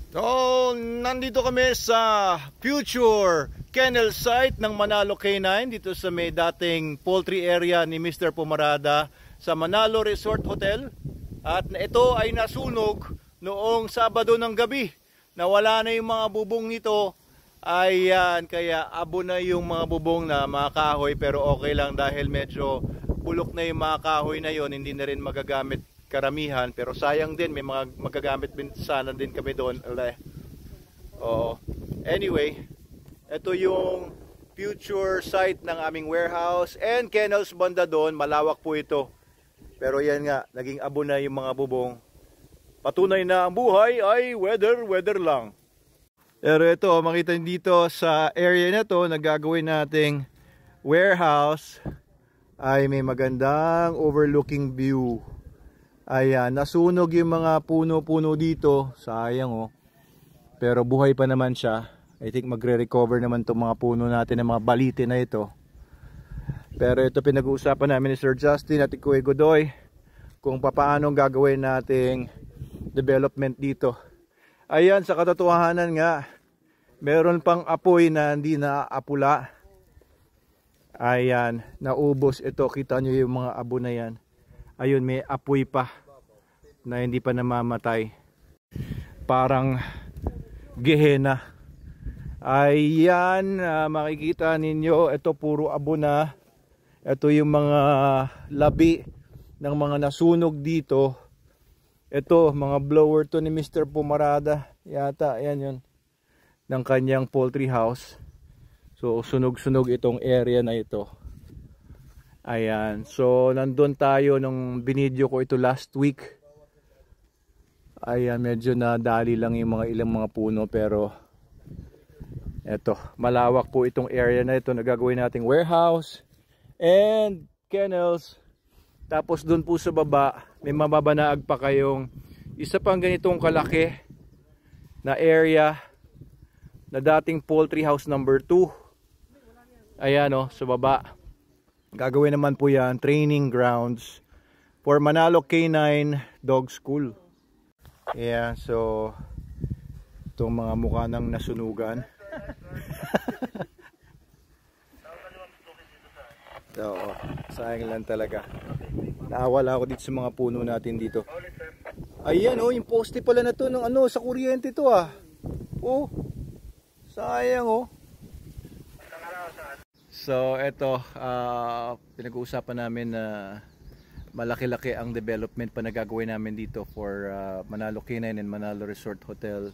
So, nandito kami sa future kennel site ng Manalo K9 dito sa may dating poultry area ni Mr. Pumarada sa Manalo Resort Hotel. At ito ay nasunog noong Sabado ng gabi. Nawala na yung mga bubong nito. Ayan, kaya abo na yung mga bubong na mga kahoy, pero okay lang dahil medyo bulok na yung mga kahoy na yon, hindi na rin magagamit karamihan, pero sayang din, may mga magagamit din sana din kami doon. Anyway, ito yung future site ng aming warehouse and kennels banda doon. Malawak po ito, pero yan nga, naging abo na yung mga bubong. Patunay na ang buhay ay weather lang. Pero ito, makita nyo dito sa area na to, nagagawin nating warehouse, ay may magandang overlooking view. Ayan, nasunog yung mga puno-puno dito. Sayang oh. Pero buhay pa naman siya. I think magre-recover naman itong mga puno natin ng mga balite na ito. Pero ito pinag-uusapan namin ni Sir Justin at Kuya Godoy kung paano gagawin nating development dito. Ayan, sa katotohanan nga, meron pang apoy na hindi naapula. Ayan, naubos ito. Kita nyo yung mga abo na yan. Ayun, may apoy pa na hindi pa namamatay. Parang gehena. Ayan, makikita ninyo, ito puro abo na. Ito yung mga labi ng mga nasunog dito. Ito, mga blower to ni Mr. Pumarada. Yata, ayan yun. Ng kanyang poultry house. So, sunog-sunog itong area na ito. Ayan, so nandun tayo nung binidyo ko ito last week. Ayan, medyo nadali lang yung mga ilang mga puno, pero eto, malawak po itong area na ito na gagawin nating warehouse and kennels. Tapos dun po sa baba, may mababanaag pa kayong isa pang ganitong kalaki na area na dating poultry house number 2. Ayan o, sa baba. Gagawin naman po yan, training grounds for Manalo K9 Dog School. Yeah, so itong mga mukha ng nasunugan. So, sayang lang talaga. Naawala ako dito sa mga puno natin dito. Ayan oh, yung poste pala na to ng ano, sa kuryente to ah. Oh, sayang oh. So eto, pinag-uusapan namin na malaki-laki ang development pa na gagawin namin dito for Manalo K9 and Manalo Resort Hotel.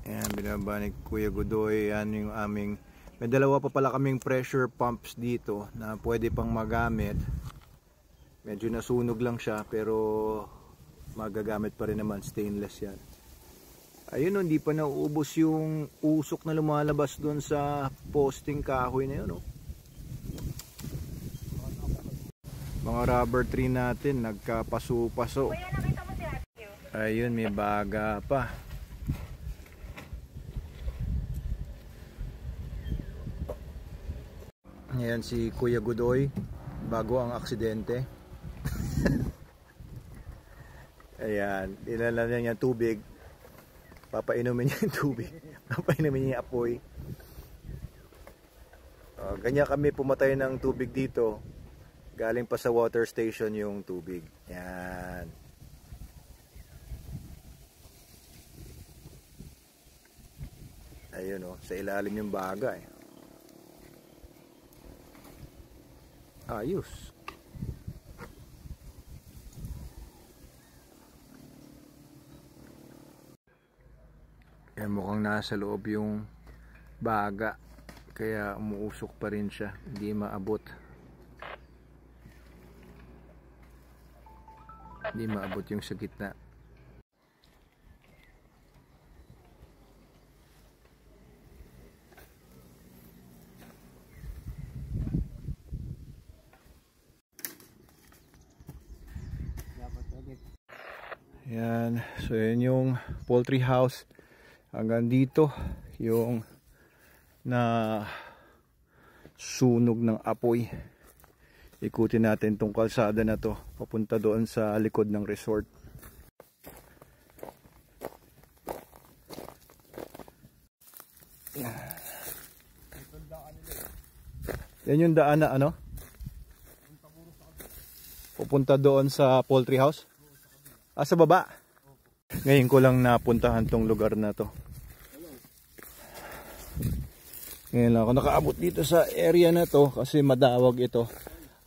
Ayan, binaba ni Kuya Godoy. Yan yung aming, may dalawa pa pala kaming pressure pumps dito na pwede pang magamit. Medyo nasunog lang siya, pero magagamit pa rin naman, stainless yan. Ayun, hindi pa nauubos yung usok na lumalabas doon sa posting kahoy na yun. Mga rubber tree natin nagkapaso-paso. Ayun, may baga pa. Ayan si Kuya Godoy bago ang aksidente. Ayan, ilalan niya tubig. Papainumin niya yung tubig. Papainumin niya yung apoy. Ganyan kami pumatay ng tubig dito. Galing pa sa water station yung tubig. Yan. Ayun oh, sa ilalim yung baga eh. Ayos. Eh, mukhang nasa loob yung baga, kaya umuusok pa rin siya, hindi maabot. Hindi maabot yung sa gitna. Yan, so yun yung poultry house. Hanggang dito yung na sunog ng apoy. Ikutin natin tong kalsada na to papunta doon sa likod ng resort. Yan yung daan na ano? Pupunta doon sa poultry house? Ah, sa baba? Ngayon ko lang napuntahan tong lugar na to. Ngayon lang ako nakaabot dito sa area na to kasi madawag ito.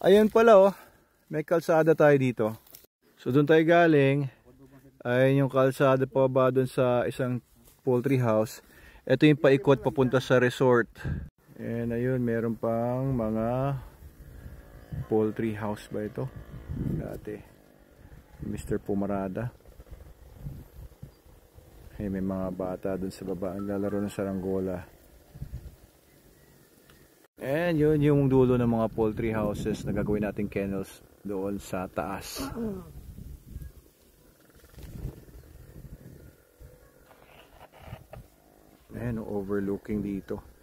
Ayan pala oh, may kalsada tayo dito. So doon tayo galing. Ayun yung kalsada pa ba doon sa isang poultry house. Ito yung paikot papunta sa resort. And ayun, meron pang mga poultry house ba ito? Dati. Mr. Pumarada. Hey, may mga bata doon sa baba. Ang lalaro ng saranggola. And yun yung dulo ng mga poultry houses na gagawin nating kennels doon sa taas. Ayan, overlooking dito.